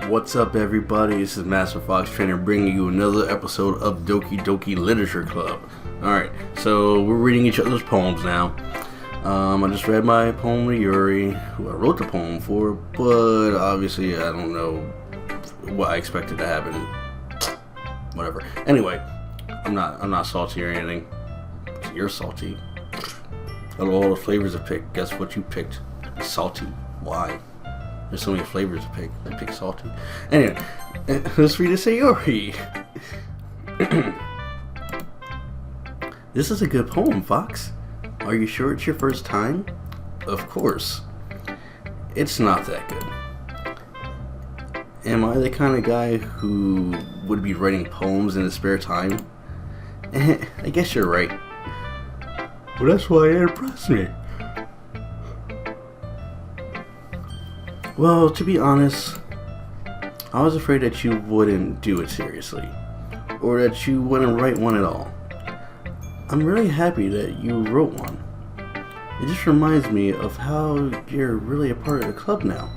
What's up, everybody? This is Master Fox Trainer bringing you another episode of Doki Doki Literature Club. Alright, so we're reading each other's poems now. I just read my poem to Yuri, who I wrote the poem for, but obviously I don't know what I expected to happen. Whatever. Anyway, I'm not salty or anything. You're salty. Out of all the flavors I picked, guess what you picked? Salty. Why? There's so many flavors to pick. I picked salty. Anyway, let's read a Sayori. This is a good poem, Fox. Are you sure it's your first time? Of course. It's not that good. Am I the kind of guy who would be writing poems in his spare time? I guess you're right. Well, that's why it impressed me. Well, to be honest, I was afraid that you wouldn't do it seriously, or that you wouldn't write one at all. I'm really happy that you wrote one. It just reminds me of how you're really a part of the club now.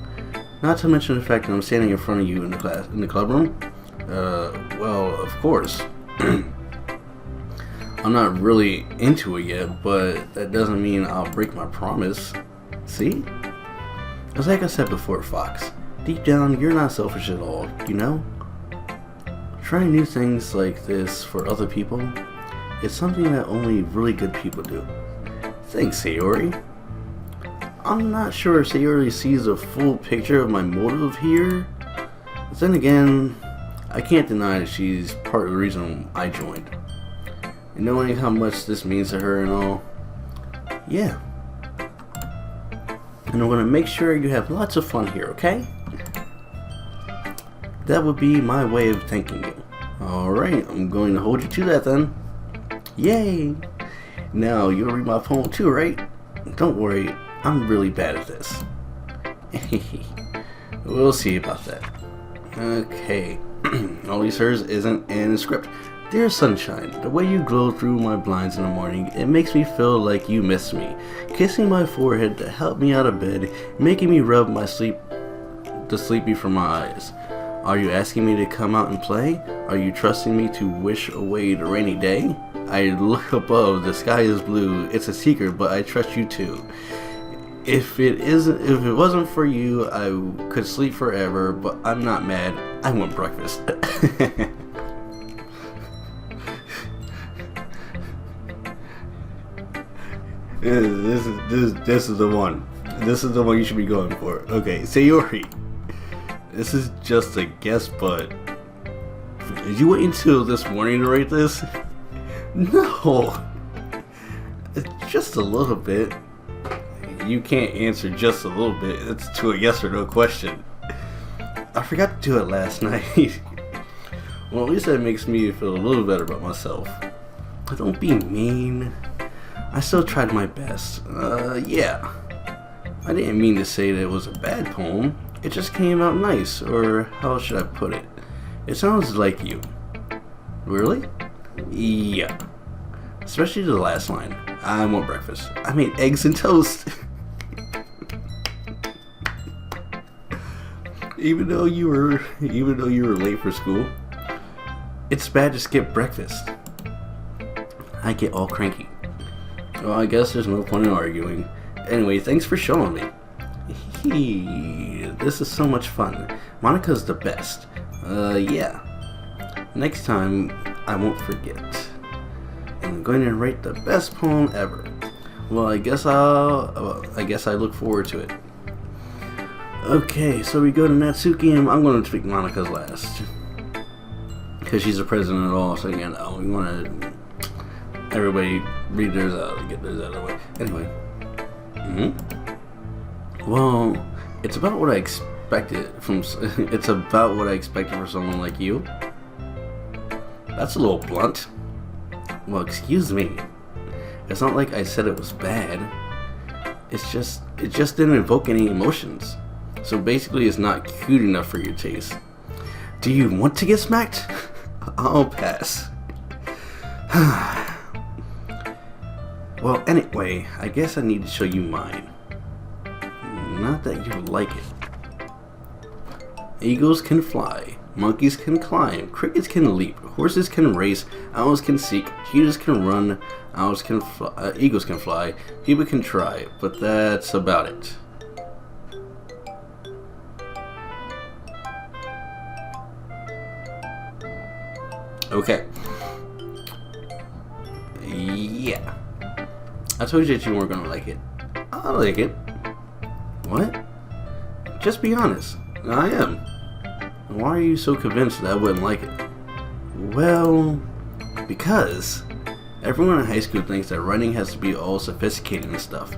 Not to mention the fact that I'm standing in front of you in the club room. Well, of course. I'm not really into it yet, but that doesn't mean I'll break my promise. See? It's like I said before, Fox. Deep down, you're not selfish at all, you know? Trying new things like this for other people is something that only really good people do. Thanks, Sayori. I'm not sure if Sayori sees a full picture of my motive here. But then again, I can't deny that she's part of the reason I joined. And knowing how much this means to her and all, yeah. And I'm going to make sure you have lots of fun here, okay? That would be my way of thanking you. Alright, I'm going to hold you to that then. Yay! Now, you'll read my poem too, right? Don't worry, I'm really bad at this. We'll see about that. Okay. Only hers isn't in the script. Dear sunshine, the way you glow through my blinds in the morning, it makes me feel like you miss me. Kissing my forehead to help me out of bed, making me rub the sleepy from my eyes. Are you asking me to come out and play? Are you trusting me to wish away the rainy day? I look above, the sky is blue. It's a secret, but I trust you too. If it wasn't for you, I could sleep forever, but I'm not mad. I want breakfast. This is the one. This is the one you should be going for. Okay, Sayori. This is just a guess, but did you wait until this morning to write this? No. Just a little bit. You can't answer just a little bit. It's to a yes or no question. I forgot to do it last night. Well, at least that makes me feel a little better about myself. But don't be mean. I still tried my best. Yeah. I didn't mean to say that it was a bad poem. It just came out nice, or how should I put it? It sounds like you. Really? Yeah. Especially the last line. I want breakfast. I made eggs and toast. Even though you were late for school, it's bad to skip breakfast. I get all cranky. Well, I guess there's no point in arguing. Anyway, thanks for showing me. This is so much fun. Monica's the best. Yeah. Next time, I won't forget. I'm going to write the best poem ever. Well, I guess I look forward to it. Okay, so we go to Natsuki, and I'm going to pick Monica's last. Because she's the president of all, so you know, we want to... Everybody read theirs out and get theirs out of the way. Anyway. Well, it's about what I expected from... It's about what I expected for someone like you. That's a little blunt. Well, excuse me. It's not like I said it was bad. It just didn't evoke any emotions. So basically, it's not cute enough for your taste. Do you want to get smacked? I'll pass. Well, anyway, I guess I need to show you mine. Not that you like it. Eagles can fly, monkeys can climb, crickets can leap, horses can race, owls can seek, cheetahs can run, eagles can fly, people can try, but that's about it. Okay. Yeah. I told you that you weren't gonna like it. I like it. What? Just be honest. I am. Why are you so convinced that I wouldn't like it? Well, because everyone in high school thinks that writing has to be all sophisticated and stuff.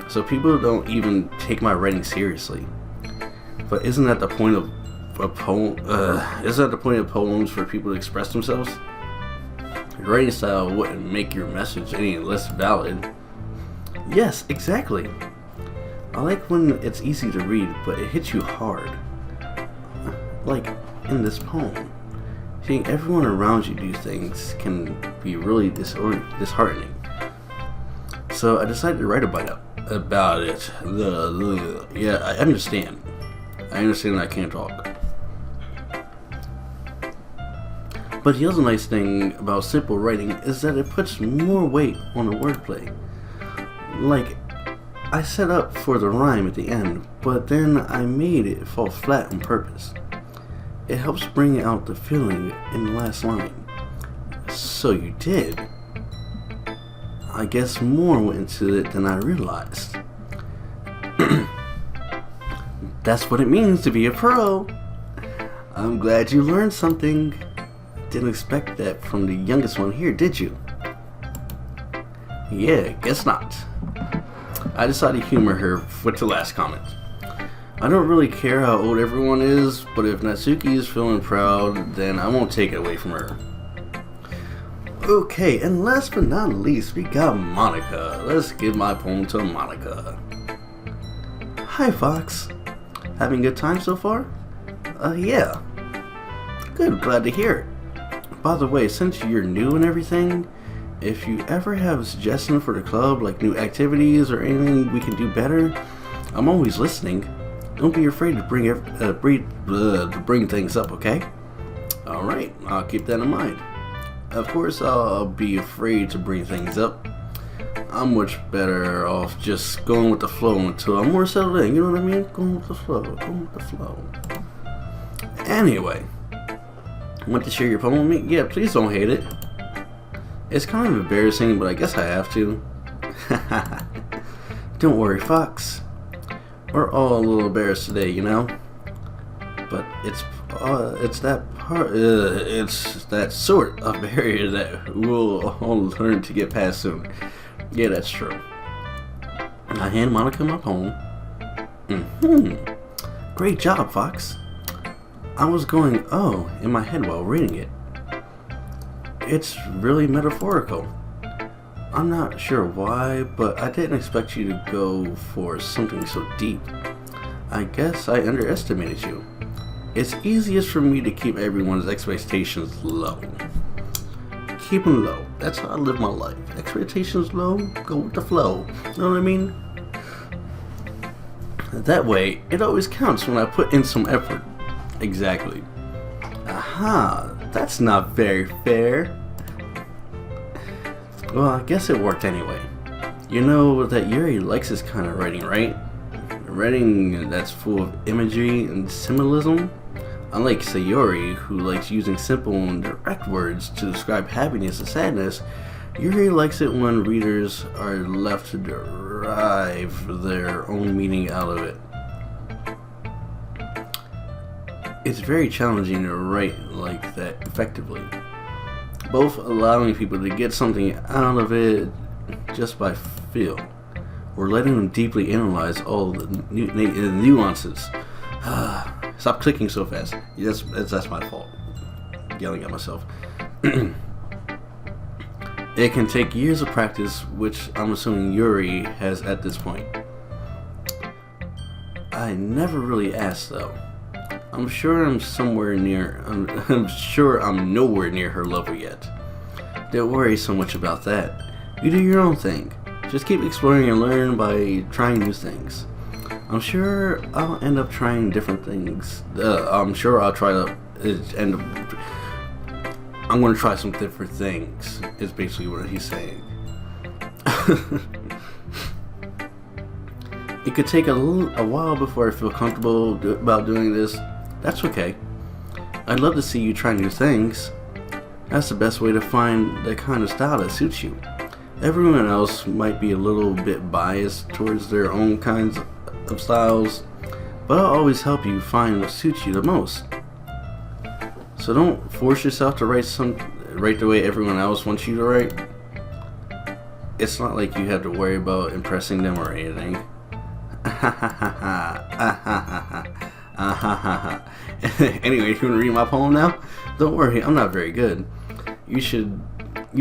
So people don't even take my writing seriously. But isn't that the point of a poem? Isn't that the point of poems, for people to express themselves? Your writing style wouldn't make your message any less valid. Yes, exactly. I like when it's easy to read, but it hits you hard. Like in this poem. Seeing everyone around you do things can be really disheartening. So I decided to write about it. Yeah, I understand. I understand that I can't talk. But the other nice thing about simple writing is that it puts more weight on the wordplay. Like, I set up for the rhyme at the end, but then I made it fall flat on purpose. It helps bring out the feeling in the last line. So you did. I guess more went into it than I realized. That's what it means to be a pro. I'm glad you learned something. Didn't expect that from the youngest one here, did you? Yeah, guess not. I decided to humor her with the last comment. I don't really care how old everyone is, but if Natsuki is feeling proud, then I won't take it away from her. Okay, and last but not least, we got Monica. Let's give my poem to Monica. Hi, Fox. Having a good time so far? Yeah. Good, glad to hear it. By the way, since you're new and everything, if you ever have a suggestion for the club, like new activities or anything we can do better, I'm always listening. Don't be afraid to bring things up, okay? Alright, I'll keep that in mind. Of course, I'll be afraid to bring things up. I'm much better off just going with the flow until I'm more settled in, you know what I mean? Going with the flow. Anyway, want to share your poem with me? Yeah, please don't hate it. It's kind of embarrassing, but I guess I have to. Don't worry, Fox. We're all a little embarrassed today, you know? But it's that sort of barrier that we'll all learn to get past soon. Yeah, that's true. I hand Monica my poem. Great job, Fox. I was going, oh, in my head while reading it. It's really metaphorical. I'm not sure why, but I didn't expect you to go for something so deep. I guess I underestimated you. It's easiest for me to keep everyone's expectations low. Keep them low. That's how I live my life. Expectations low, go with the flow. You know what I mean? That way, it always counts when I put in some effort. Exactly. Aha, that's not very fair. Well, I guess it worked anyway. You know that Yuri likes this kind of writing, right? Writing that's full of imagery and symbolism. Unlike Sayori, who likes using simple and direct words to describe happiness and sadness, Yuri likes it when readers are left to derive their own meaning out of it. It's very challenging to write like that effectively, both allowing people to get something out of it just by feel, or letting them deeply analyze all the nuances. Stop clicking so fast. That's my fault. Yelling at myself. It can take years of practice, which I'm assuming Yuri has at this point. I never really asked though. I'm sure I'm nowhere near her level yet. Don't worry so much about that. You do your own thing. Just keep exploring and learn by trying new things. I'm sure I'll end up trying different things. I'm sure I'll try to end up. I'm going to try some different things. Is basically what he's saying. It could take a while before I feel comfortable about doing this. That's okay. I'd love to see you try new things. That's the best way to find the kind of style that suits you. Everyone else might be a little bit biased towards their own kinds of styles, but I'll always help you find what suits you the most. So don't force yourself to write the way everyone else wants you to write. It's not like you have to worry about impressing them or anything. Anyway, you want to read my poem now? Don't worry, I'm not very good. You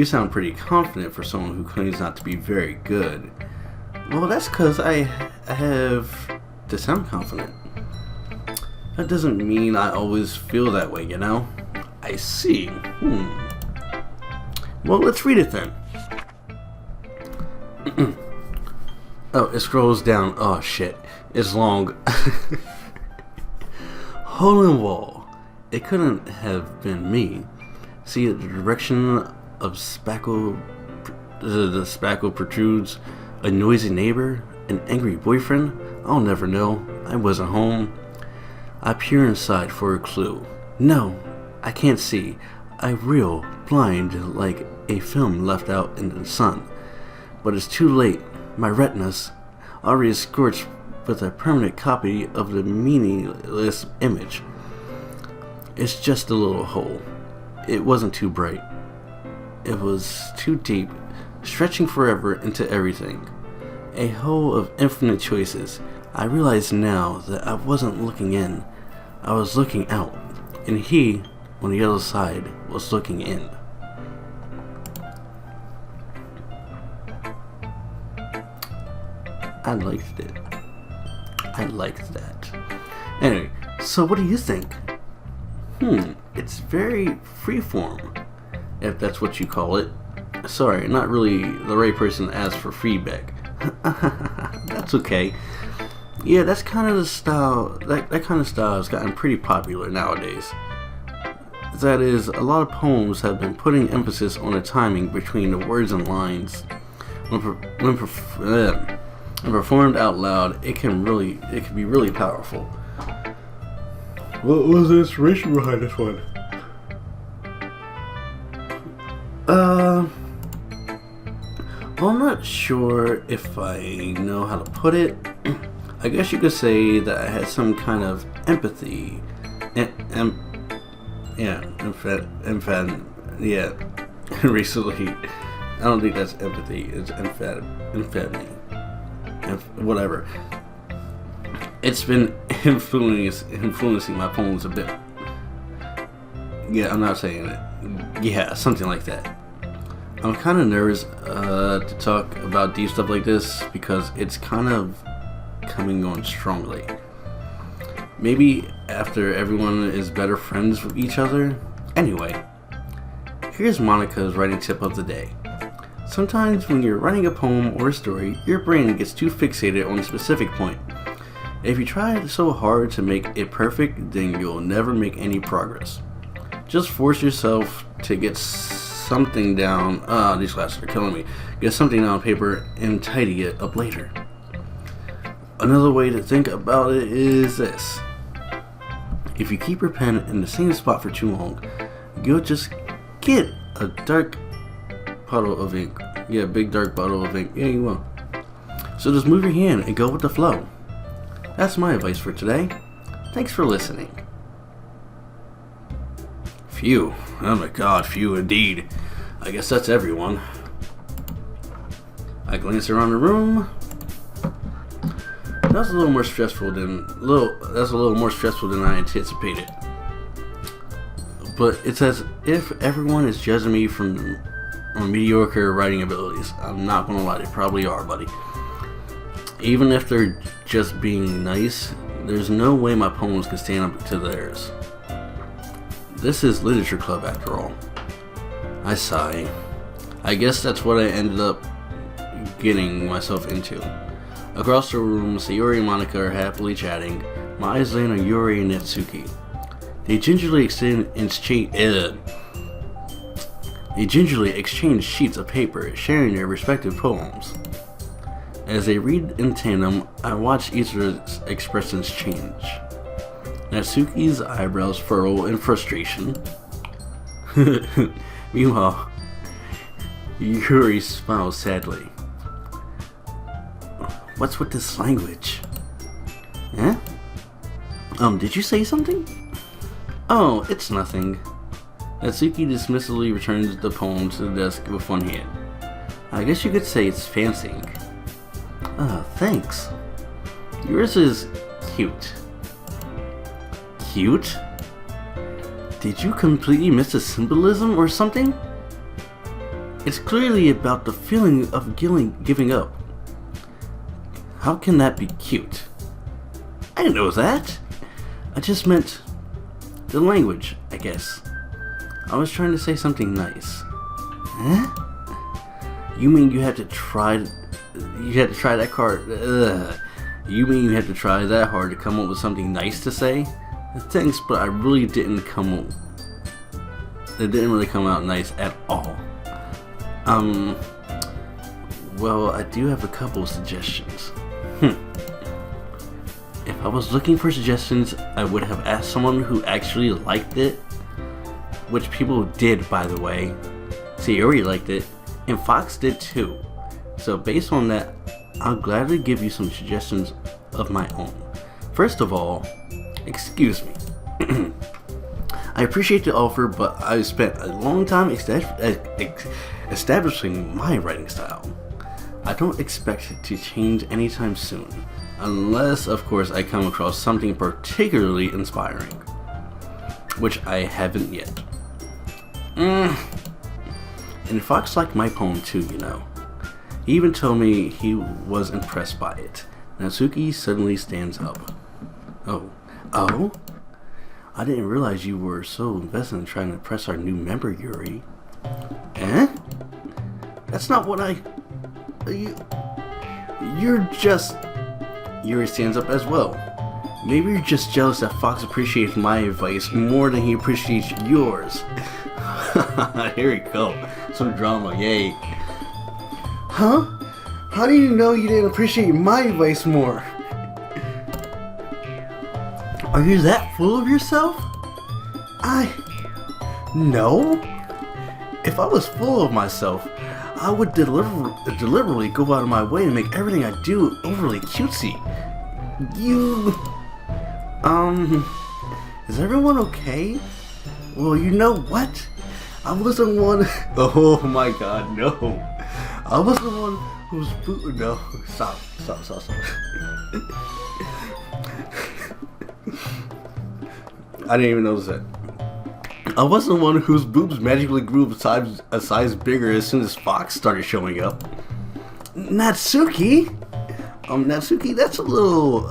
sound pretty confident for someone who claims not to be very good. Well, that's because I have to sound confident. That doesn't mean I always feel that way, you know? I see. Well, let's read it then. Oh, it scrolls down. Oh, shit. It's long. Hole in wall. It couldn't have been me. See the direction of the spackle protrudes. A noisy neighbor? An angry boyfriend? I'll never know. I wasn't home. I peer inside for a clue. No, I can't see. I reel, blind like a film left out in the sun. But it's too late. My retinas, already scorched with a permanent copy of the meaningless image. It's just a little hole. It wasn't too bright. It was too deep, stretching forever into everything. A hole of infinite choices. I realize now that I wasn't looking in. I was looking out, and he, on the other side, was looking in. I liked it. I liked that. Anyway, so what do you think? It's very freeform, if that's what you call it. Sorry, not really the right person to ask for feedback. That's okay. Yeah, that's kind of the style. That kind of style has gotten pretty popular nowadays. That is, a lot of poems have been putting emphasis on the timing between the words and lines. When performed out loud, it can be really powerful. What was the inspiration behind this one? I'm not sure if I know how to put it. I guess you could say that I had some kind of empathy. Recently. I don't think that's empathy. It's empathy. Whatever. It's been influencing my poems a bit. Yeah, I'm not saying it. Yeah, something like that. I'm kind of nervous to talk about deep stuff like this because it's kind of coming on strongly. Maybe after everyone is better friends with each other. Anyway, here's Monica's writing tip of the day. Sometimes when you're writing a poem or a story, your brain gets too fixated on a specific point. If you try so hard to make it perfect, then you'll never make any progress. Just force yourself to get something down. These glasses are killing me. Get something down on paper and tidy it up later. Another way to think about it is this. If you keep your pen in the same spot for too long, you'll just get a dark puddle of ink. Yeah, big dark puddle of ink. Yeah, you will. So just move your hand and go with the flow. That's my advice for today. Thanks for listening. Phew. Oh my god, phew indeed. I guess that's everyone. I glance around the room. That's a little more stressful than I anticipated. But it's as if everyone is judging me from my mediocre writing abilities. I'm not gonna lie, they probably are, buddy. Even if they're just being nice, there's no way my poems can stand up to theirs. This is Literature Club after all. I sigh. I guess that's what I ended up getting myself into. Across the room, Sayori and Monica are happily chatting. My eyes land on Yuri and Natsuki. They gingerly exchange sheets of paper, sharing their respective poems. As they read in tandem, I watch each of their expressions change. Natsuki's eyebrows furrow in frustration. Meanwhile, Yuri smiles sadly. What's with this language? Eh? Did you say something? Oh, it's nothing. Natsuki dismissively returns the poem to the desk with one hand. I guess you could say it's fancying. Thanks. Yours is cute. Cute? Did you completely miss the symbolism or something? It's clearly about the feeling of giving up. How can that be cute? I didn't know that. I just meant the language, I guess. I was trying to say something nice. Eh? You mean you had to try that card? You mean you had to try that hard to come up with something nice to say? Thanks, but I really didn't come up. It didn't really come out nice at all. Well, I do have a couple of suggestions. If I was looking for suggestions, I would have asked someone who actually liked it, which people did, by the way. Sayori liked it, and Fox did too. So based on that, I'll gladly give you some suggestions of my own. First of all, excuse me. I appreciate the offer, but I spent a long time establishing my writing style. I don't expect it to change anytime soon, unless, of course, I come across something particularly inspiring, which I haven't yet. And Fox liked my poem too, you know. He even told me he was impressed by it. Natsuki suddenly stands up. Oh? I didn't realize you were so invested in trying to impress our new member, Yuri. Eh? That's not what You're just... Yuri stands up as well. Maybe you're just jealous that Fox appreciates my advice more than he appreciates yours. Here we go. Some drama, yay. Huh? How do you know you didn't appreciate my advice more? Are you that full of yourself? No. If I was full of myself, I would deliberately go out of my way to make everything I do overly cutesy. Is everyone okay? Well, you know what? I wasn't one... Oh my god, no. I wasn't one who's... No, stop. I didn't even notice that. I wasn't one whose boobs magically grew a size bigger as soon as Fox started showing up. Natsuki? Natsuki, that's a little...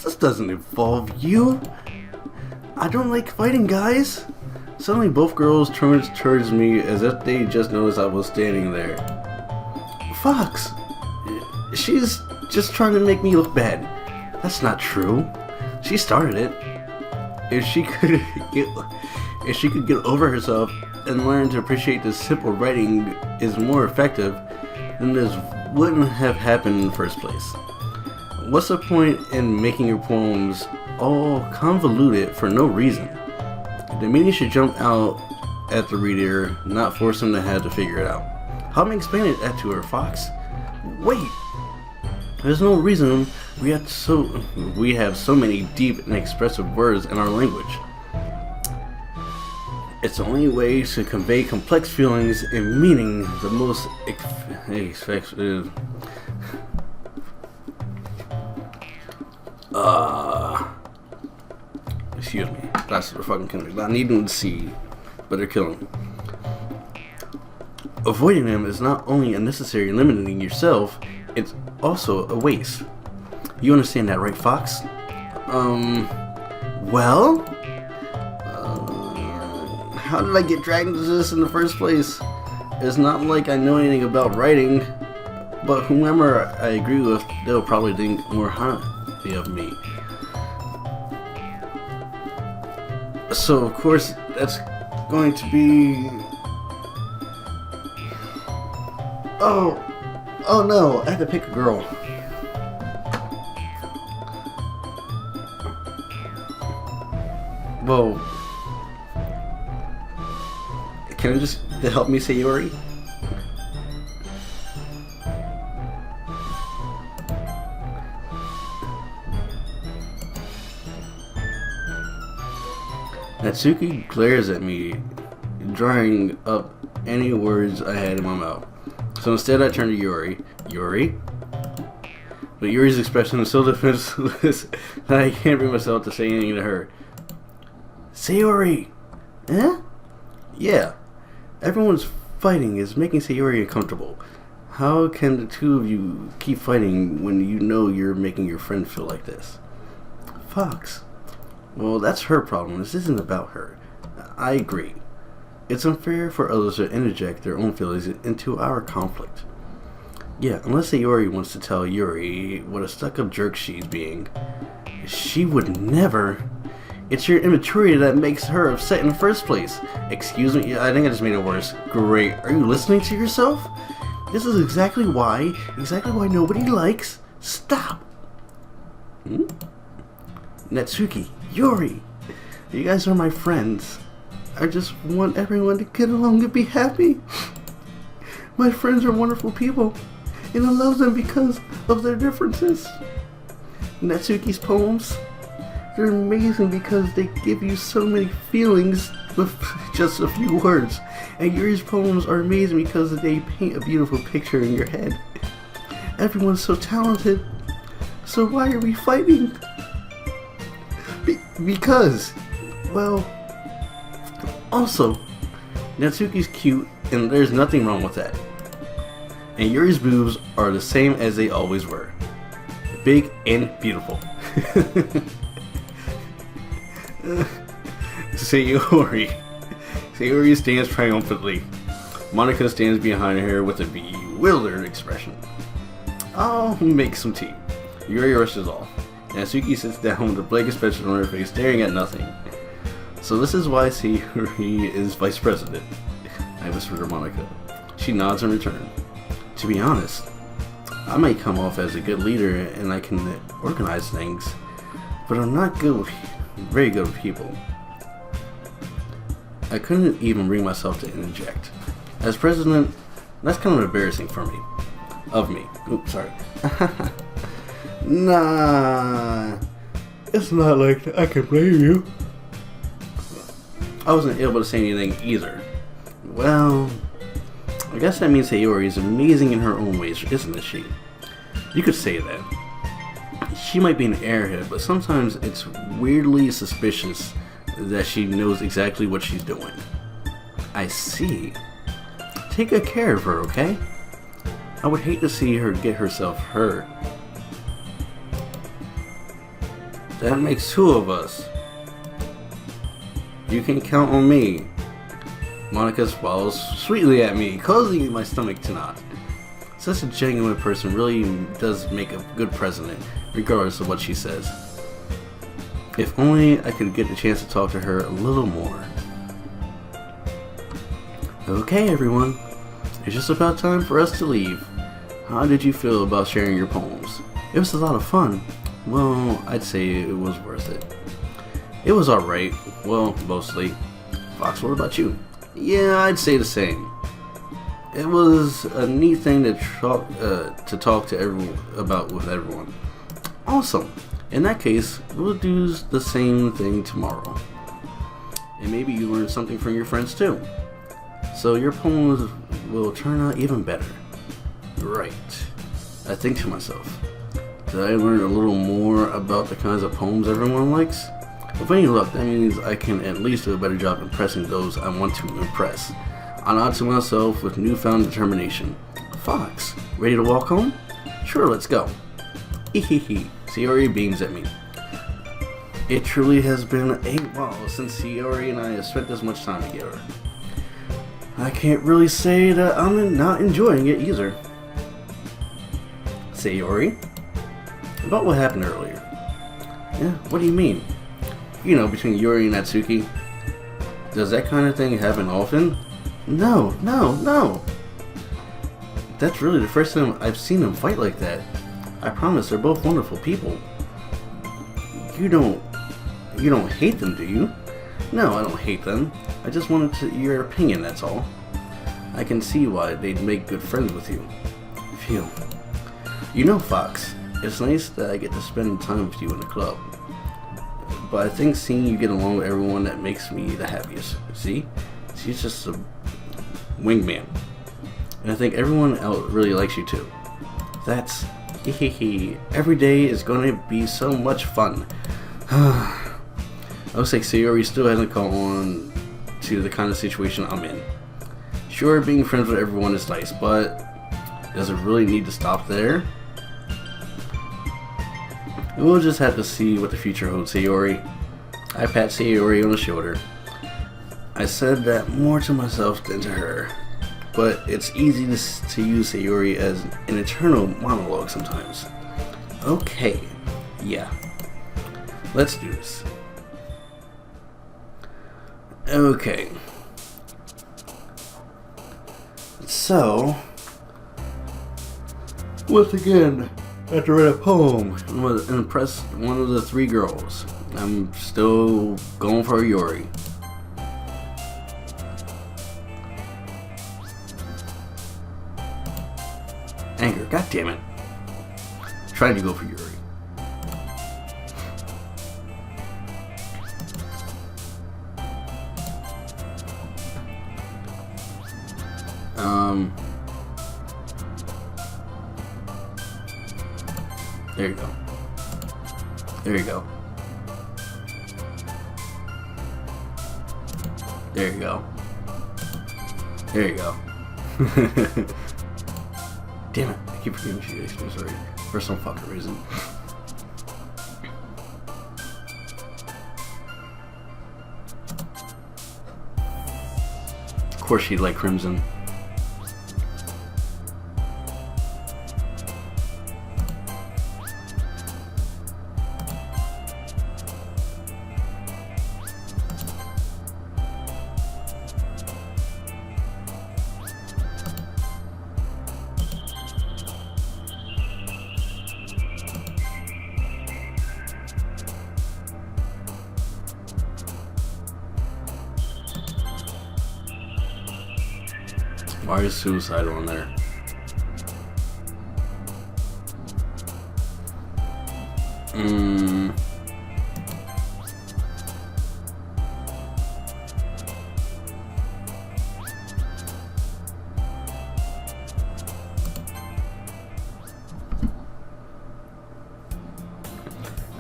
this doesn't involve you. I don't like fighting guys. Suddenly both girls turned towards me as if they just noticed I was standing there. Fox! She's just trying to make me look bad. That's not true. She started it. If she could get over herself and learn to appreciate that simple writing is more effective, then this wouldn't have happened in the first place. What's the point in making your poems all convoluted for no reason? The meaning should jump out at the reader, not force them to have to figure it out. How am I explaining that to her, Fox? Wait! There's no reason we have so many deep and expressive words in our language. It's the only way to convey complex feelings and meaning the most effective. Excuse me. Glasses are fucking killing me. I need them to see, but they're killing me. Avoiding them is not only unnecessary and limiting yourself, it's also a waste. You understand that, right, Fox? Well? How did I get dragged into this in the first place? It's not like I know anything about writing. But whomever I agree with, they'll probably think more highly of me. So of course, that's going to be... Oh no, I had to pick a girl. Well, can you just help me, Sayori? Natsuki glares at me, drying up any words I had in my mouth. So instead I turn to Yuri. Yuri? But Yuri's expression is so defenseless that I can't bring myself to say anything to her. Sayori! Eh? Yeah. Everyone's fighting is making Sayori uncomfortable. How can the two of you keep fighting when you know you're making your friend feel like this? Fox. Well, that's her problem. This isn't about her. I agree. It's unfair for others to interject their own feelings into our conflict. Yeah, unless Sayori wants to tell Yuri what a stuck-up jerk she's being. She would never. It's your immaturity that makes her upset in the first place. Excuse me? I think I just made it worse. Great. Are you listening to yourself? This is exactly why nobody likes. Stop. Natsuki, Yuri, you guys are my friends. I just want everyone to get along and be happy. My friends are wonderful people, and I love them because of their differences. Natsuki's poems, they're amazing because they give you so many feelings with just a few words. And Yuri's poems are amazing because they paint a beautiful picture in your head. Everyone's so talented, so why are we fighting? Because, well, also, Natsuki's cute, and there's nothing wrong with that. And Yuri's boobs are the same as they always were. Big and beautiful. Sayori stands triumphantly. Monica stands behind her with a bewildered expression. I'll make some tea. Yuri rushes off. Natsuki sits down with a blank expression on her face, staring at nothing. So this is why Sayori is vice president, I whisper to Monica. She nods in return. To be honest, I might come off as a good leader and I can organize things, but I'm not very good with people. I couldn't even bring myself to interject. As president, that's kind of embarrassing for me. Of me. Oops, sorry. Nah, it's not like that. I can blame you. I wasn't able to say anything either. Well, I guess that means Sayori is amazing in her own ways, isn't she? You could say that. She might be an airhead, but sometimes it's weirdly suspicious that she knows exactly what she's doing. I see. Take good care of her, okay? I would hate to see her get herself hurt. That makes two of us. You can count on me. Monica swallows sweetly at me, causing my stomach to knot. Such a genuine person really does make a good president, regardless of what she says. If only I could get the chance to talk to her a little more. Okay, everyone. It's just about time for us to leave. How did you feel about sharing your poems? It was a lot of fun. Well, I'd say it was worth it. It was alright. Well, mostly. Fox, what about you? Yeah, I'd say the same. It was a neat thing to talk to everyone about with everyone. Awesome. In that case, we'll do the same thing tomorrow. And maybe you learn something from your friends too. So your poems will turn out even better. Right. I think to myself, did I learn a little more about the kinds of poems everyone likes? With any luck, that means I can at least do a better job impressing those I want to impress. I nod to myself with newfound determination. Fox, ready to walk home? Sure, let's go. Hehehe. Sayori beams at me. It truly has been a while since Sayori and I have spent this much time together. I can't really say that I'm not enjoying it either. Sayori? About what happened earlier. Yeah, what do you mean? You know, between Yuri and Natsuki. Does that kind of thing happen often? No. That's really the first time I've seen them fight like that. I promise they're both wonderful people. You don't hate them, do you? No, I don't hate them. I just wanted your opinion, that's all. I can see why they'd make good friends with you. Phew. You know, Fox, it's nice that I get to spend time with you in the club. But I think seeing you get along with everyone that makes me the happiest. See? She's just a wingman. And I think everyone else really likes you too. That's every day is going to be so much fun. Looks like Sayori still hasn't caught on to the kind of situation I'm in. Sure, being friends with everyone is nice, but does it really need to stop there? We'll just have to see what the future holds, Sayori. I pat Sayori on the shoulder. I said that more to myself than to her, but it's easy to use Sayori as an eternal monologue sometimes. Okay, yeah. Let's do this. Okay. So, once again, I have to write a poem and impress one of the three girls. I'm still going for Yuri. Anger, god damn it. Trying to go for Yuri. There you go. There you go. There you go. There you go. Damn it, I keep forgetting she is sorry. For some fucking reason. Of course she'd like Crimson. Why is suicide on there?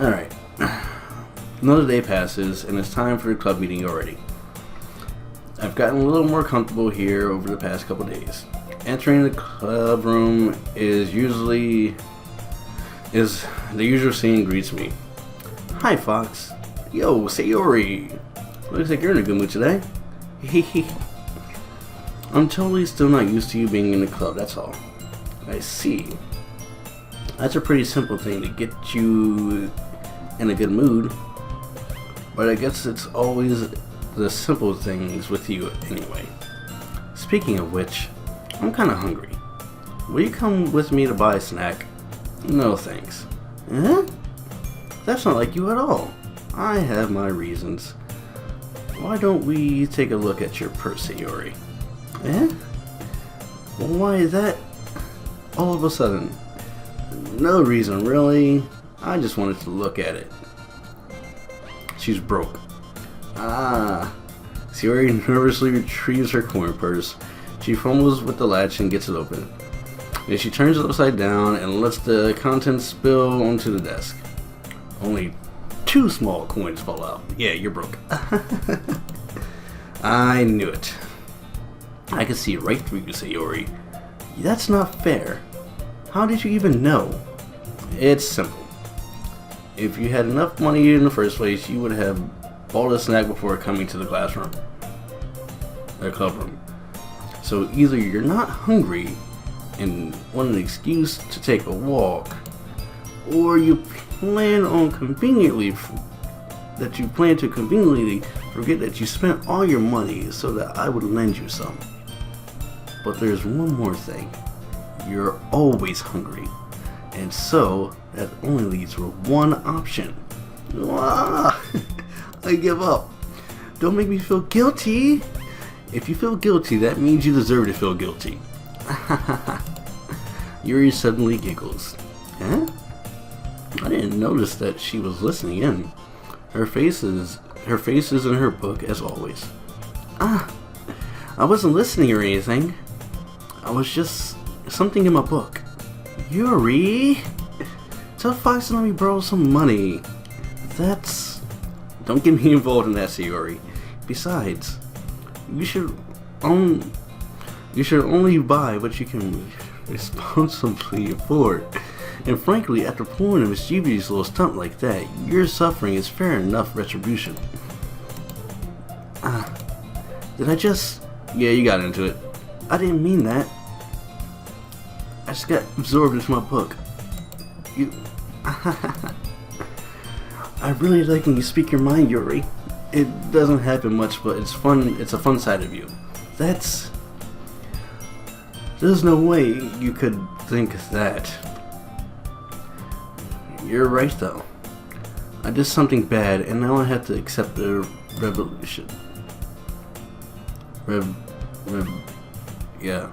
Alright. Another day passes, and it's time for the club meeting already. I've gotten a little more comfortable here over the past couple days. Entering the club room is the usual scene greets me. Hi, Fox. Yo, Sayori. Looks like you're in a good mood today. I'm totally still not used to you being in the club, that's all. I see. That's a pretty simple thing to get you in a good mood. But I guess it's always the simple things with you anyway. Speaking of which, I'm kinda hungry. Will you come with me to buy a snack? No thanks. Eh? That's not like you at all. I have my reasons. Why don't we take a look at your purse, Sayori? Eh? Why is that all of a sudden? No reason really. I just wanted to look at it. She's broke. Ah. Sayori nervously retrieves her coin purse. She fumbles with the latch and gets it open. Then she turns it upside down and lets the contents spill onto the desk. Only 2 small coins fall out. Yeah, you're broke. I knew it. I could see right through you, Sayori. That's not fair. How did you even know? It's simple. If you had enough money in the first place, you would have bought a snack before coming to the classroom. The club room. So either you're not hungry, and want an excuse to take a walk, or you plan to conveniently forget that you spent all your money so that I would lend you some. But there's one more thing. You're always hungry, and so that only leaves for one option. Ah, I give up. Don't make me feel guilty. If you feel guilty, that means you deserve to feel guilty. Yuri suddenly giggles. Huh? I didn't notice that she was listening in. Her face is in her book as always. I wasn't listening or anything. I was just something in my book. Yuri, tell Fox to let me borrow some money. Don't get me involved in that, Sayori. Besides, you should only buy what you can responsibly afford. And frankly, after pulling a mischievous little stunt like that, your suffering is fair enough retribution. Did I just... Yeah, you got into it. I didn't mean that. I just got absorbed into my book. You... I really like when you speak your mind, Yuri. It doesn't happen much, but it's fun. It's a fun side of you. There's no way you could think that. You're right, though. I did something bad, and now I have to accept the revolution. Yeah,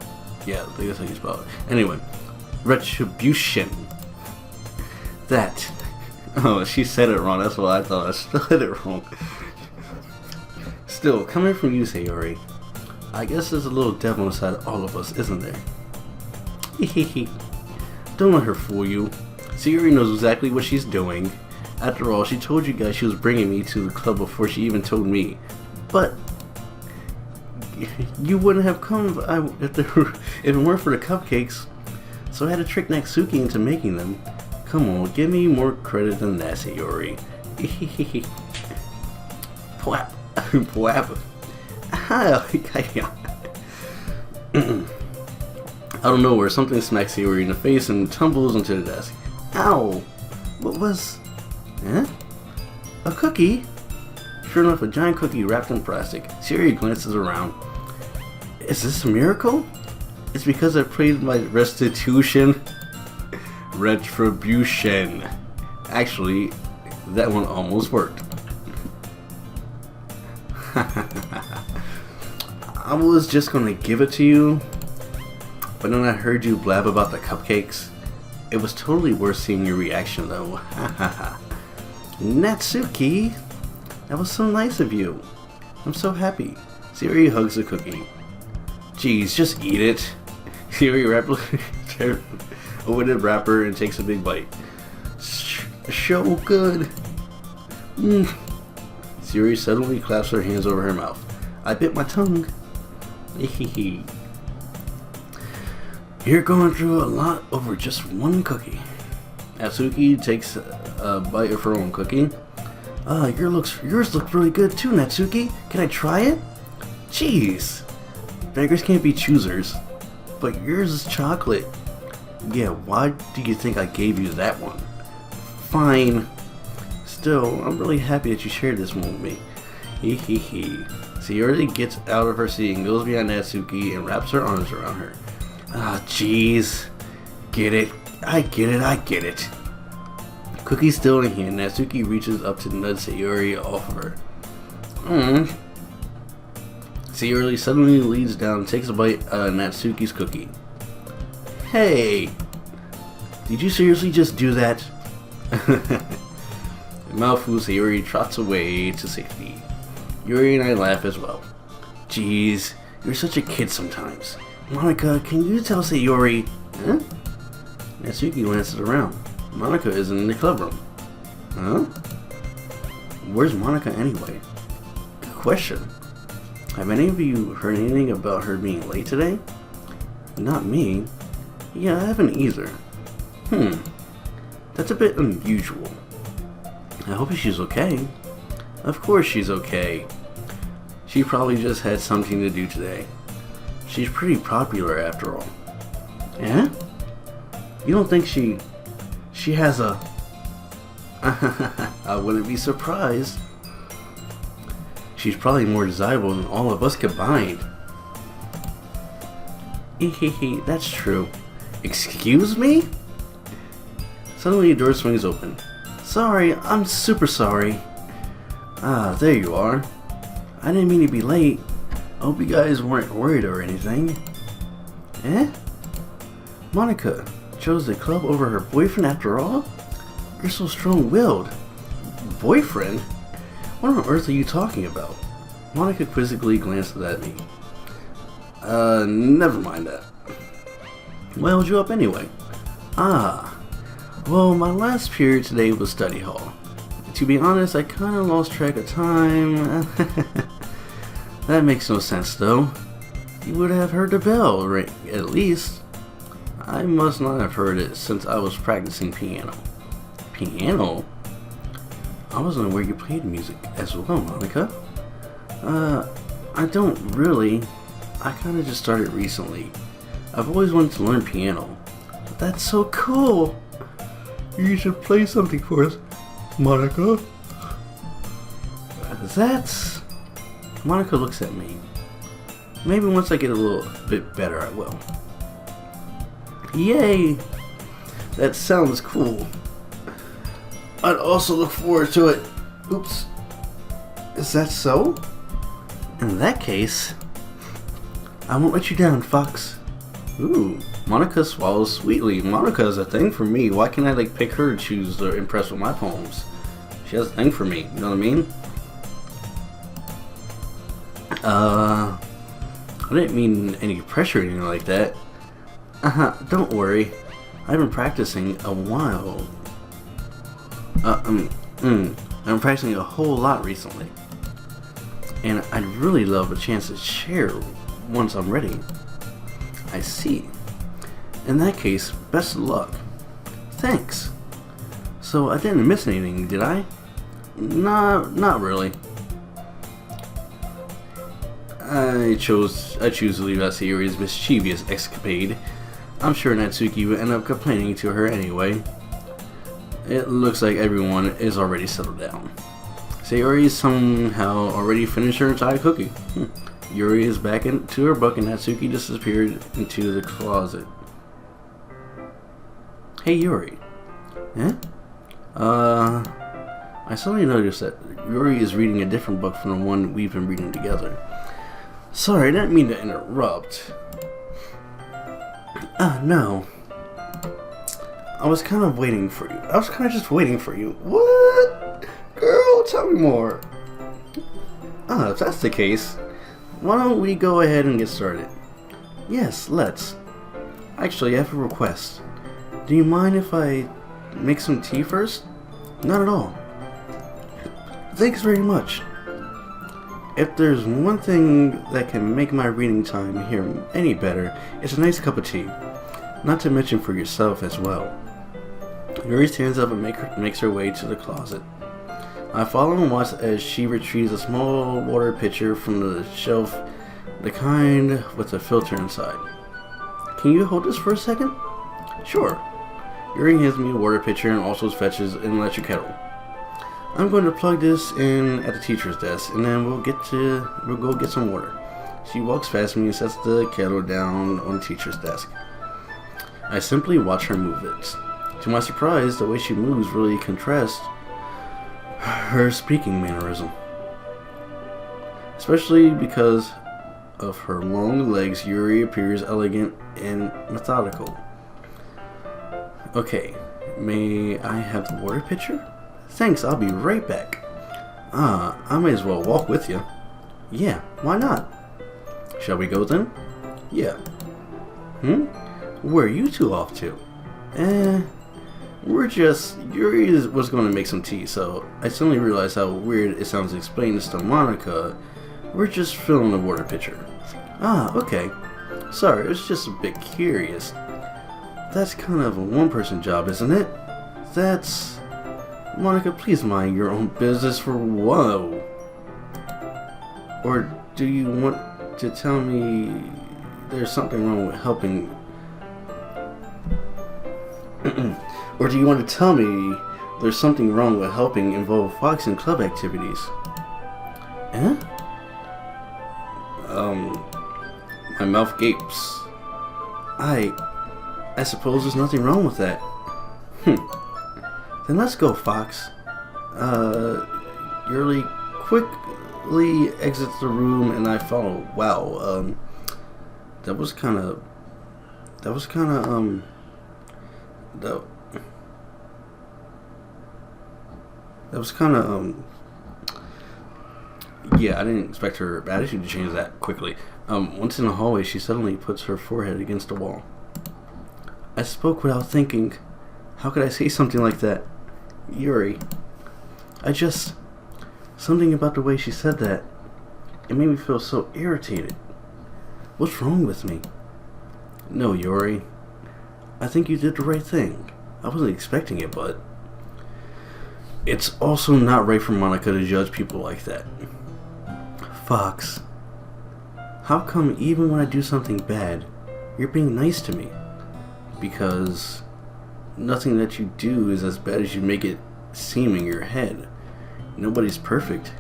that's how you spell it. Anyway, retribution. Oh, she said it wrong. That's why I thought I spelled it wrong. Still, coming from you, Sayori, I guess there's a little devil inside all of us, isn't there? Hehehe. Don't let her fool you. Sayori knows exactly what she's doing. After all, she told you guys she was bringing me to the club before she even told me. But you wouldn't have come if it weren't for the cupcakes. So I had to trick Natsuki into making them. Come on, give me more credit than that, Sayori. Pwap. Pwap. Out of nowhere, something smacks Sayori in the face and tumbles into the desk. Ow! What was... Eh? A cookie? Sure enough, a giant cookie wrapped in plastic. Sayori glances around. Is this a miracle? It's because I prayed my restitution. Retribution. Actually, that one almost worked. I was just gonna give it to you, but then I heard you blab about the cupcakes. It was totally worth seeing your reaction, though. Natsuki, that was so nice of you. I'm so happy. Sayori hugs the cookie. Jeez, just eat it. Sayori opened the wrapper and takes a big bite. So good. Sayori suddenly claps her hands over her mouth. I bit my tongue. You're going through a lot over just one cookie. Natsuki takes a bite of her own cookie. Yours looks really good too, Natsuki. Can I try it? Jeez. Beggars can't be choosers. But yours is chocolate. Yeah, why do you think I gave you that one? Fine. Still, I'm really happy that you shared this one with me. Sayori gets out of her seat and goes behind Natsuki and wraps her arms around her. Ah, jeez. Get it. I get it. Cookie still in hand, Natsuki reaches up to nudge Sayori off of her. Sayori suddenly leans down and takes a bite out of Natsuki's cookie. Hey! Did you seriously just do that? Mouthful, Sayori trots away to safety. Yuri and I laugh as well. Jeez, you're such a kid sometimes. Monica, can you tell Sayori? Huh? Natsuki glances around. Monica is in the club room. Huh? Where's Monica anyway? Good question. Have any of you heard anything about her being late today? Not me. Yeah, I haven't either. That's a bit unusual. I hope she's okay. Of course she's okay. She probably just had something to do today. She's pretty popular after all. Yeah? You don't think she has a... I wouldn't be surprised. She's probably more desirable than all of us combined. Hehehe, that's true. Excuse me? Suddenly the door swings open. Sorry, I'm super sorry. Ah, there you are. I didn't mean to be late. I hope you guys weren't worried or anything. Eh? Monica chose the club over her boyfriend after all? You're so strong-willed. Boyfriend? What on earth are you talking about? Monica quizzically glanced at me. Never mind that. Why held you up anyway? Ah, well, my last period today was study hall. To be honest, I kinda lost track of time. That makes no sense though. You would have heard the bell ring, at least. I must not have heard it since I was practicing piano. Piano? I wasn't aware you played music as well, Monica. I don't really. I kinda just started recently. I've always wanted to learn piano. But that's so cool! You should play something for us, Monica. That's... Monica looks at me. Maybe once I get a little bit better, I will. Yay! That sounds cool. I'd also look forward to it. Oops. Is that so? In that case, I won't let you down, Fox. Ooh, Monica swallows sweetly. Monica is a thing for me. Why can't I pick her to choose to impress with my poems? She has a thing for me, you know what I mean? I didn't mean any pressure or anything like that. Don't worry. I've been practicing a while. I'm practicing a whole lot recently. And I'd really love a chance to share once I'm ready. I see. In that case, best of luck. Thanks. So I didn't miss anything, did I? Nah, not really. I choose to leave out Sayori's mischievous escapade. I'm sure Natsuki will end up complaining to her anyway. It looks like everyone is already settled down. Sayori somehow already finished her entire cookie. Yuri is back into her book and Natsuki disappeared into the closet. Hey Yuri. Eh? I suddenly noticed that Yuri is reading a different book from the one we've been reading together. Sorry, I didn't mean to interrupt. No. I was kind of waiting for you. I was kind of just waiting for you. What? Girl, tell me more. If that's the case, why don't we go ahead and get started? Yes, let's. Actually, I have a request. Do you mind if I make some tea first? Not at all. Thanks very much. If there's one thing that can make my reading time here any better, it's a nice cup of tea. Not to mention for yourself as well. Yuri stands up and makes her way to the closet. I follow and watch as she retrieves a small water pitcher from the shelf, the kind with a filter inside. Can you hold this for a second? Sure. Yuri hands me a water pitcher and also fetches an electric kettle. I'm going to plug this in at the teacher's desk, and then we'll go get some water. She walks past me and sets the kettle down on the teacher's desk. I simply watch her move it. To my surprise, the way she moves really contrasts her speaking mannerism. Especially because of her long legs, Yuri appears elegant and methodical. Okay, may I have the water pitcher? Thanks, I'll be right back. I may as well walk with you. Yeah, why not? Shall we go then? Yeah. Where are you two off to? Yuri was going to make some tea, so I suddenly realized how weird it sounds to explain this to Monica. We're just filling the water pitcher. Okay. Sorry, I was just a bit curious. That's kind of a one-person job, isn't it? That's... Monica, please mind your own business for whoa. Or do you want to tell me there's something wrong with helping Or do you want to tell me there's something wrong with helping involve Fox in club activities? Eh? My mouth gapes. I suppose there's nothing wrong with that. Then let's go, Fox. Yuri quickly exits the room and I follow. Wow, that was kinda, yeah, I didn't expect her attitude to change that quickly. Once in the hallway, she suddenly puts her forehead against the wall. I spoke without thinking. How could I say something like that? Yuri. Something about the way she said that. It made me feel so irritated. What's wrong with me? No, Yuri. I think you did the right thing. I wasn't expecting it, but it's also not right for Monica to judge people like that. Fox. How come even when I do something bad, you're being nice to me? Because nothing that you do is as bad as you make it seem in your head. Nobody's perfect.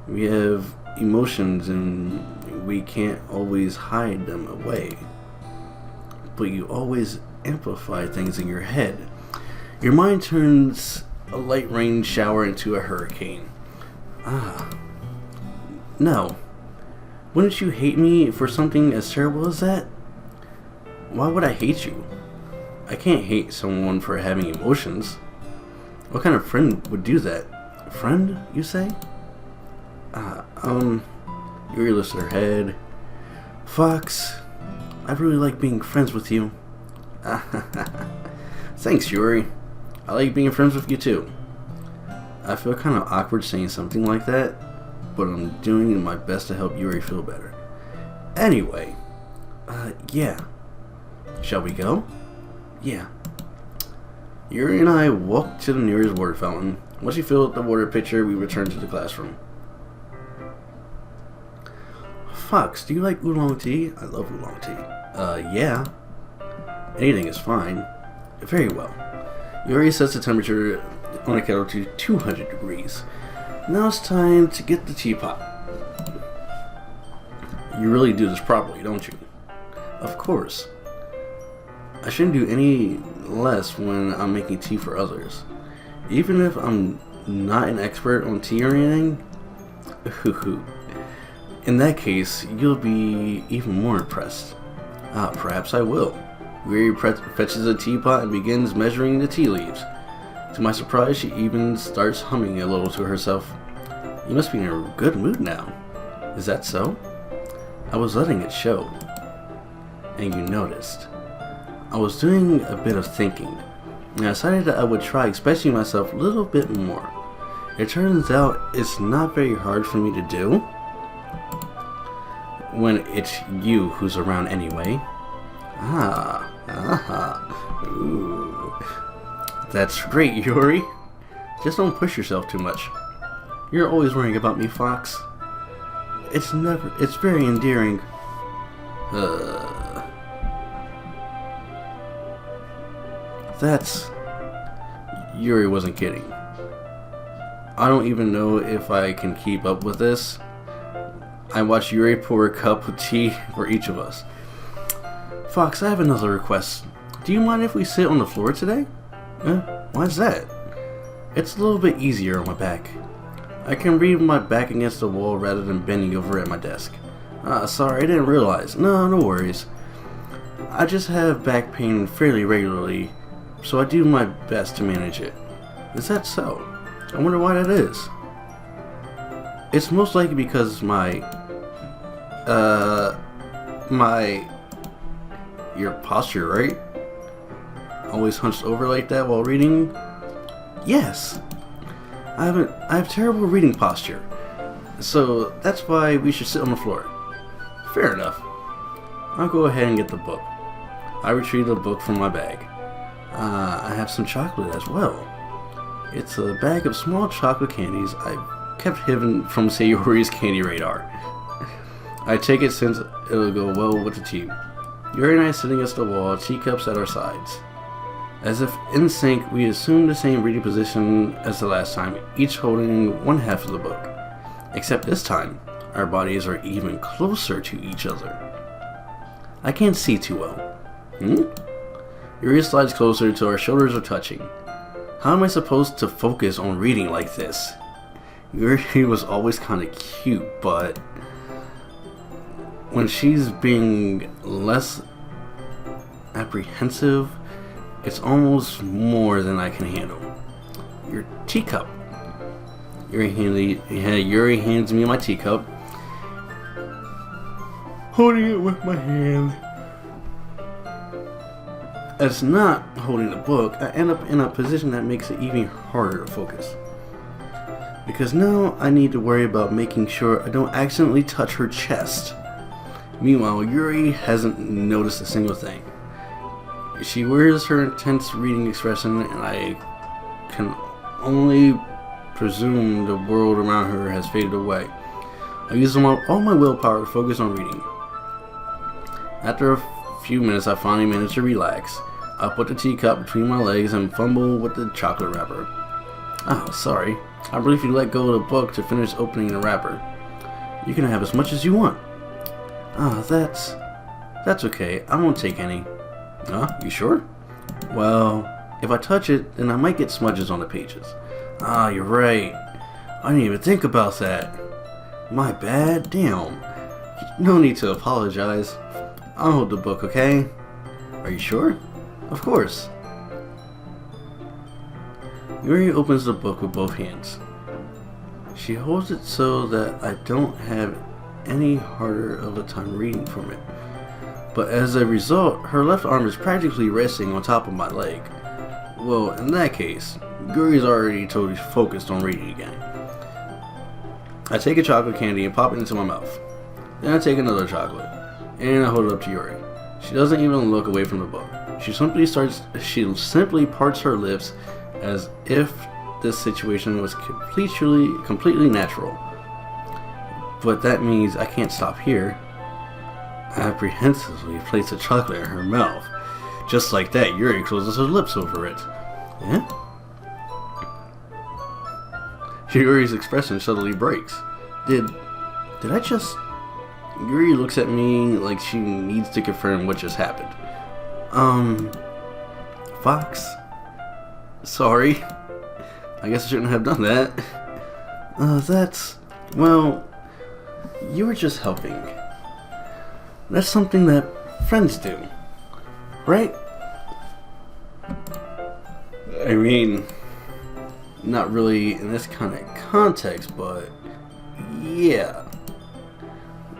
We have emotions and we can't always hide them away. But you always amplify things in your head. Your mind turns a light rain shower into a hurricane. No. Wouldn't you hate me for something as terrible as that? Why would I hate you? I can't hate someone for having emotions. What kind of friend would do that? Friend, you say? Yuri lifts her head. Fox, I really like being friends with you. Thanks, Yuri. I like being friends with you too. I feel kind of awkward saying something like that, but I'm doing my best to help Yuri feel better. Anyway, yeah. Shall we go? Yeah. Yuri and I walk to the nearest water fountain. Once we fill up the water pitcher, we return to the classroom. Fox, do you like oolong tea? I love oolong tea. Yeah. Anything is fine. Very well. Yuri sets the temperature on a kettle to 200 degrees. Now it's time to get the teapot. You really do this properly, don't you? Of course. I shouldn't do any less when I'm making tea for others. Even if I'm not an expert on tea or anything. In that case, you'll be even more impressed. Perhaps I will. Yuri fetches a teapot and begins measuring the tea leaves. To my surprise, she even starts humming a little to herself. You must be in a good mood now. Is that so? I was letting it show. And you noticed. I was doing a bit of thinking, and I decided that I would try expressing myself a little bit more. It turns out it's not very hard for me to do when it's you who's around anyway. Ooh. That's great, Yuri. Just don't push yourself too much. You're always worrying about me, Fox. It's very endearing. Yuri wasn't kidding. I don't even know if I can keep up with this. I watched Yuri pour a cup of tea for each of us. Fox, I have another request. Do you mind if we sit on the floor today? Why's that? It's a little bit easier on my back. I can read with my back against the wall rather than bending over at my desk. Sorry, I didn't realize. No worries. I just have back pain fairly regularly, so I do my best to manage it. Is that so? I wonder why that is. It's most likely because your posture, right? Always hunched over like that while reading? Yes. I have terrible reading posture. So that's why we should sit on the floor. Fair enough. I'll go ahead and get the book. I retrieve the book from my bag. I have some chocolate as well. It's a bag of small chocolate candies I've kept hidden from Sayori's candy radar. I take it since it'll go well with the tea. Yuri and I sitting against the wall, teacups at our sides. As if in sync, we assumed the same reading position as the last time, each holding one half of the book. Except this time, our bodies are even closer to each other. I can't see too well. Yuri slides closer till our shoulders are touching. How am I supposed to focus on reading like this? Yuri was always kind of cute, but when she's being less apprehensive, it's almost more than I can handle. Your teacup. Yuri hands me my teacup, holding it with my hand. As not holding the book, I end up in a position that makes it even harder to focus. Because now I need to worry about making sure I don't accidentally touch her chest. Meanwhile, Yuri hasn't noticed a single thing. She wears her intense reading expression, and I can only presume the world around her has faded away. I use all my willpower to focus on reading. After a few minutes, I finally manage to relax. I put the teacup between my legs and fumble with the chocolate wrapper. Oh, sorry. I briefly let go of the book to finish opening the wrapper. You can have as much as you want. Ah, that's okay. I won't take any. You sure? Well, if I touch it, then I might get smudges on the pages. You're right. I didn't even think about that. My bad. Damn. No need to apologize. I'll hold the book, okay? Are you sure? Of course. Yuri opens the book with both hands. She holds it so that I don't have any harder of a time reading from it. But as a result, her left arm is practically resting on top of my leg. Well, in that case, Yuri's already totally focused on reading again. I take a chocolate candy and pop it into my mouth. Then I take another chocolate, and I hold it up to Yuri. She doesn't even look away from the book. She simply parts her lips as if this situation was completely natural. But that means I can't stop here. I apprehensively place a chocolate in her mouth. Just like that, Yuri closes her lips over it. Yeah? Yuri's expression suddenly breaks. Did I just... Yuri looks at me like she needs to confirm what just happened. Fox? Sorry. I guess I shouldn't have done that. Well, you were just helping. That's something that friends do, right? I mean, not really in this kind of context, but yeah.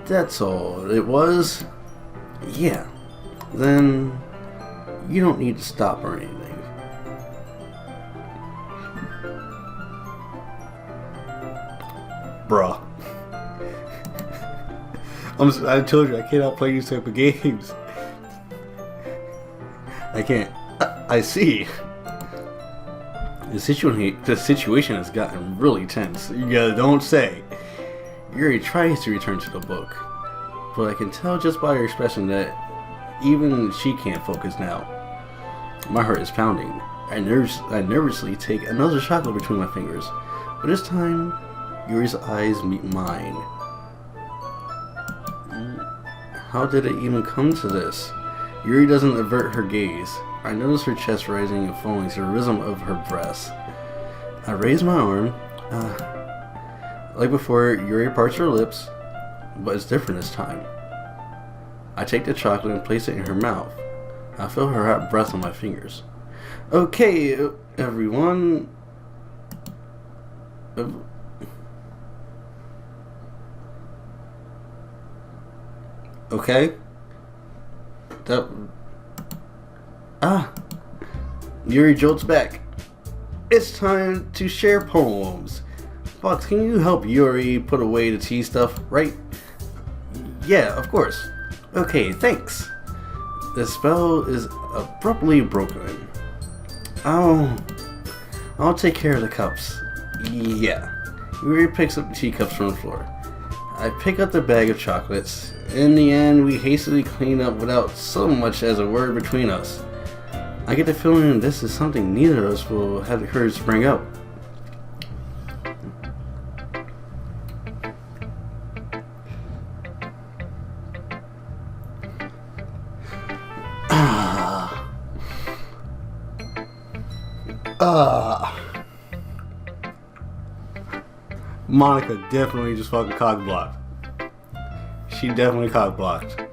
That's all it was. Yeah. Then you don't need to stop or anything. Bruh. I told you I cannot play these type of games. I can't. I see. The situation has gotten really tense. You gotta don't say. Yuri tries to return to the book, but I can tell just by her expression that even she can't focus now. My heart is pounding. I nervously take another chocolate between my fingers, but this time Yuri's eyes meet mine. How did it even come to this? Yuri doesn't avert her gaze. I notice her chest rising and falling to the rhythm of her breaths. I raise my arm. Like before, Yuri parts her lips, but it's different this time. I take the chocolate and place it in her mouth. I feel her hot breath on my fingers. Okay, everyone. Okay. Yuri jolts back. It's time to share poems. Fox, can you help Yuri put away the tea stuff, right? Yeah, of course. Okay, thanks. The spell is abruptly broken. I'll take care of the cups. Yeah. Yuri picks up the teacups from the floor. I pick up the bag of chocolates. In the end, we hastily clean up without so much as a word between us. I get the feeling this is something neither of us will have the courage to bring up. Monica definitely just fucking cock-blocked. She definitely cock-blocked.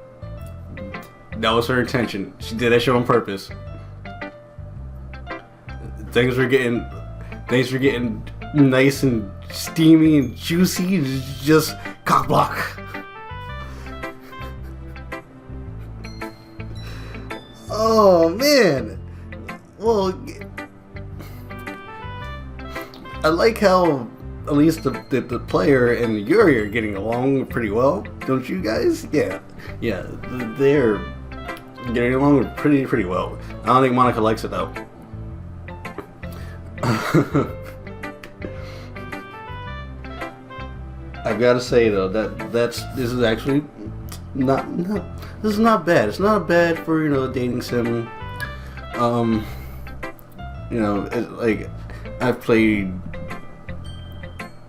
That was her intention. She did that shit on purpose. Things were getting nice and steamy and juicy. Just cock-block. Oh man. Well, I like how at least the player and Yuri are getting along pretty well, don't you guys? Yeah, they're getting along pretty well. I don't think Monica likes it though. I've got to say though this is actually not this is not bad. It's not bad for a dating sim. Like I've played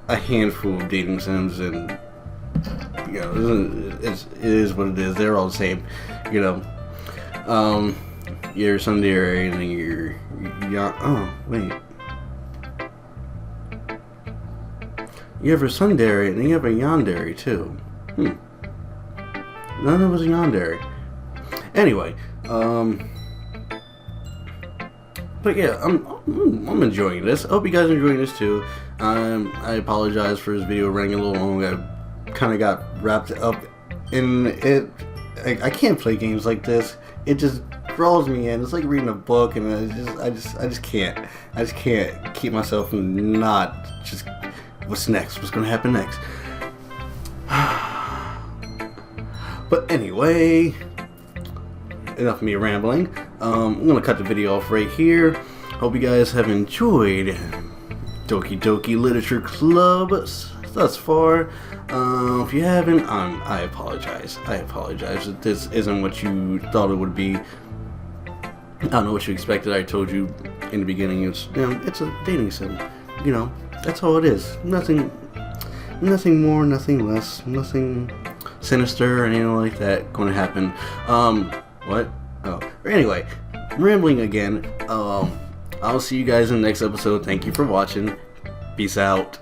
a handful of dating sims, and it is what it is. They're all the same, You're Sundari, and then you're oh wait, you have a Sundari, and then you have a Yandere too. None of us a Yandere. Anyway, but yeah, I'm enjoying this. I hope you guys are enjoying this too. I apologize for this video running a little long. I kind of got wrapped up in it. I can't play games like this. It just draws me in. It's like reading a book, and I just can't. I just can't keep myself from not just what's next? What's gonna happen next? But anyway, enough of me rambling. I'm gonna cut the video off right here. Hope you guys have enjoyed Doki Doki Literature Club thus far. If you haven't, I apologize. I apologize that this isn't what you thought it would be. I don't know what you expected. I told you in the beginning it's a dating sim. That's all it is. Nothing more, nothing less, nothing sinister or anything like that going to happen. What? Oh, anyway, rambling again. I'll see you guys in the next episode. Thank you for watching. Peace out.